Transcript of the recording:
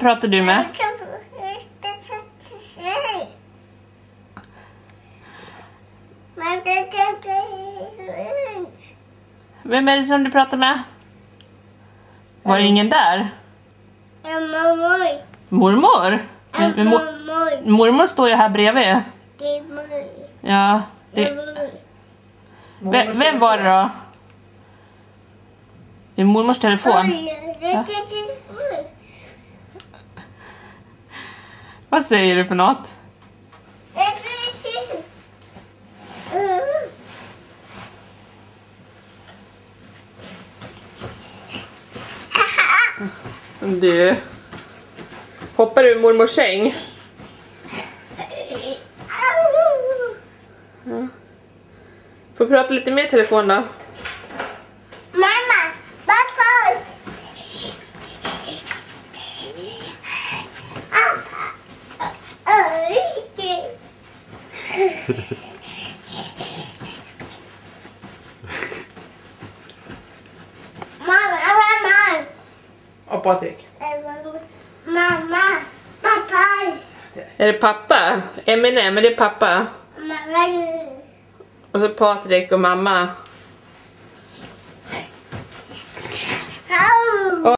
pratar du med? Vem är det som du pratar med? Var det ingen där? Mormor. Mormor? Men mormor står ju här bredvid. Ja. Vem var det då? Det är mormors telefon. Ja. Vad säger du för något? Du. Hoppar du i mormors säng? Ja. Får prata lite mer i telefon då. Mamma, pappa. Mamma. Och Patrik. Mamma, pappa. Är det pappa? Eminem, är det pappa? Mamma. Och så Patrik och mamma.